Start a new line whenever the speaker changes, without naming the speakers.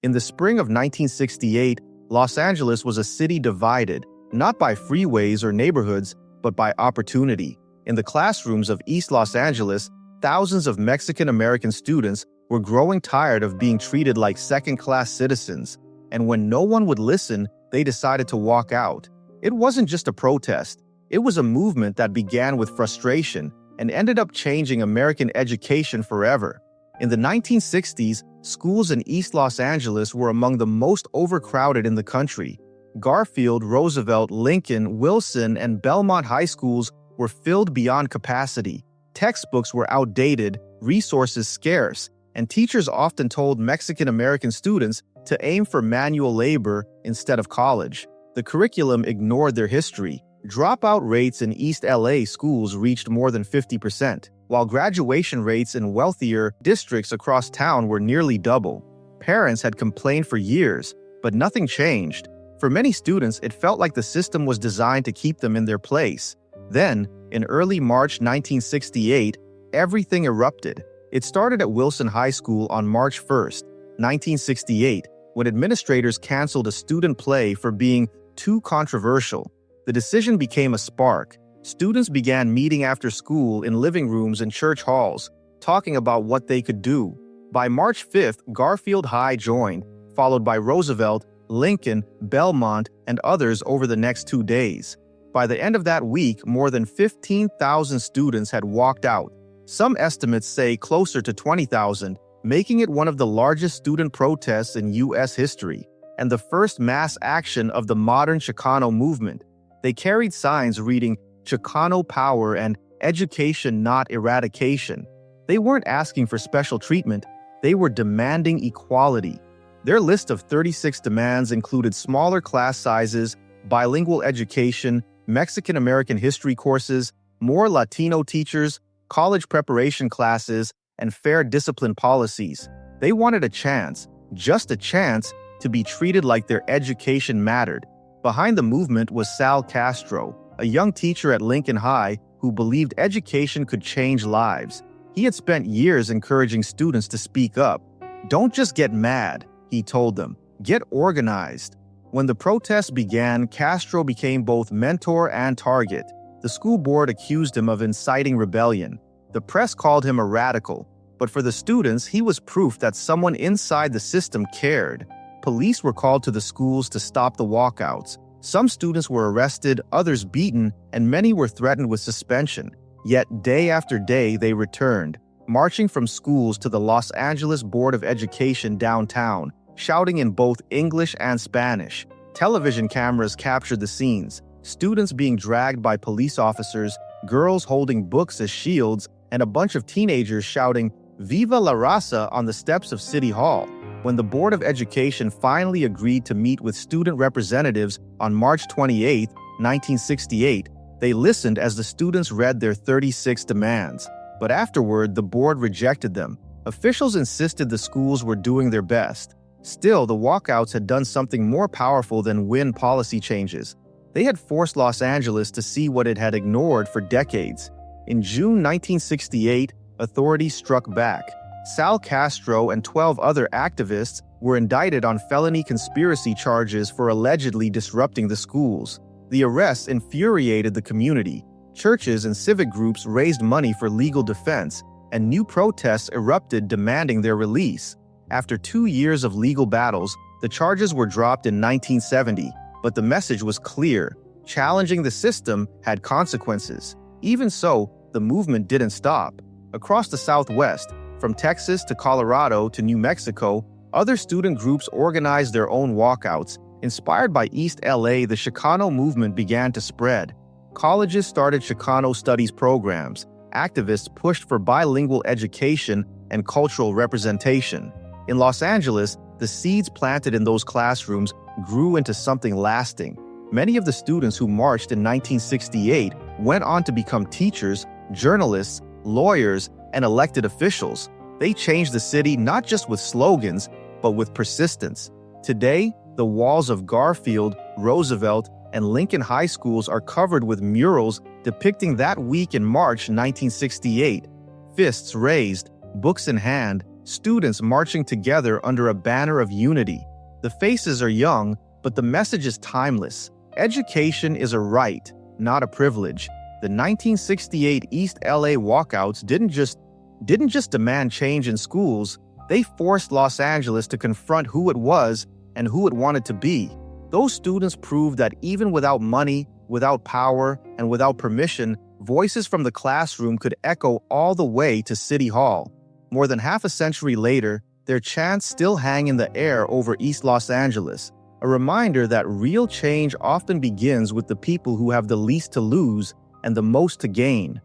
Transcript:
In the spring of 1968, Los Angeles was a city divided, not by freeways or neighborhoods, but by opportunity. In the classrooms of East Los Angeles, thousands of Mexican-American students were growing tired of being treated like second-class citizens, and when no one would listen, they decided to walk out. It wasn't just a protest. It was a movement that began with frustration and ended up changing American education forever. In the 1960s, schools in East Los Angeles were among the most overcrowded in the country. Garfield, Roosevelt, Lincoln, Wilson, and Belmont high schools were filled beyond capacity. Textbooks were outdated, resources scarce, and teachers often told Mexican-American students to aim for manual labor instead of college. The curriculum ignored their history. Dropout rates in East LA schools reached more than 50%, while graduation rates in wealthier districts across town were nearly double. Parents had complained for years, but nothing changed. For many students, it felt like the system was designed to keep them in their place. Then, in early March 1968, everything erupted. It started at Wilson High School on March 1, 1968, when administrators canceled a student play for being too controversial. The decision became a spark. Students began meeting after school in living rooms and church halls, talking about what they could do. By March 5th, Garfield High joined, followed by Roosevelt, Lincoln, Belmont, and others over the next 2 days. By the end of that week, more than 15,000 students had walked out. Some estimates say closer to 20,000, making it one of the largest student protests in U.S. history, and the first mass action of the modern Chicano movement. They carried signs reading Chicano Power and Education Not Eradication. They weren't asking for special treatment, they were demanding equality. Their list of 36 demands included smaller class sizes, bilingual education, Mexican-American history courses, more Latino teachers, college preparation classes, and fair discipline policies. They wanted a chance, just a chance, to be treated like their education mattered. Behind the movement was Sal Castro, a young teacher at Lincoln High who believed education could change lives. He had spent years encouraging students to speak up. "Don't just get mad," he told them. "Get organized." When the protests began, Castro became both mentor and target. The school board accused him of inciting rebellion. The press called him a radical, but for the students, he was proof that someone inside the system cared. Police were called to the schools to stop the walkouts. Some students were arrested, others beaten, and many were threatened with suspension. Yet day after day they returned, marching from schools to the Los Angeles Board of Education downtown, shouting in both English and Spanish. Television cameras captured the scenes, students being dragged by police officers, girls holding books as shields, and a bunch of teenagers shouting, "Viva la Raza" on the steps of City Hall. When the Board of Education finally agreed to meet with student representatives on March 28, 1968, they listened as the students read their 36 demands. But afterward, the board rejected them. Officials insisted the schools were doing their best. Still, the walkouts had done something more powerful than win policy changes. They had forced Los Angeles to see what it had ignored for decades. In June 1968, authorities struck back. Sal Castro and 12 other activists were indicted on felony conspiracy charges for allegedly disrupting the schools. The arrests infuriated the community. Churches and civic groups raised money for legal defense, and new protests erupted demanding their release. After 2 years of legal battles, the charges were dropped in 1970, but the message was clear: challenging the system had consequences. Even so, the movement didn't stop. Across the Southwest, from Texas to Colorado to New Mexico, other student groups organized their own walkouts. Inspired by East LA, the Chicano movement began to spread. Colleges started Chicano studies programs. Activists pushed for bilingual education and cultural representation. In Los Angeles, the seeds planted in those classrooms grew into something lasting. Many of the students who marched in 1968 went on to become teachers, journalists, lawyers, and elected officials. They changed the city not just with slogans, but with persistence. Today, the walls of Garfield, Roosevelt, and Lincoln High schools are covered with murals depicting that week in March 1968. Fists raised, books in hand, students marching together under a banner of unity. The faces are young, but the message is timeless. Education is a right, not a privilege. The 1968 East LA Walkouts didn't just demand change in schools, they forced Los Angeles to confront who it was and who it wanted to be. Those students proved that even without money, without power, and without permission, voices from the classroom could echo all the way to City Hall. More than half a century later, their chants still hang in the air over East Los Angeles, a reminder that real change often begins with the people who have the least to lose and the most to gain.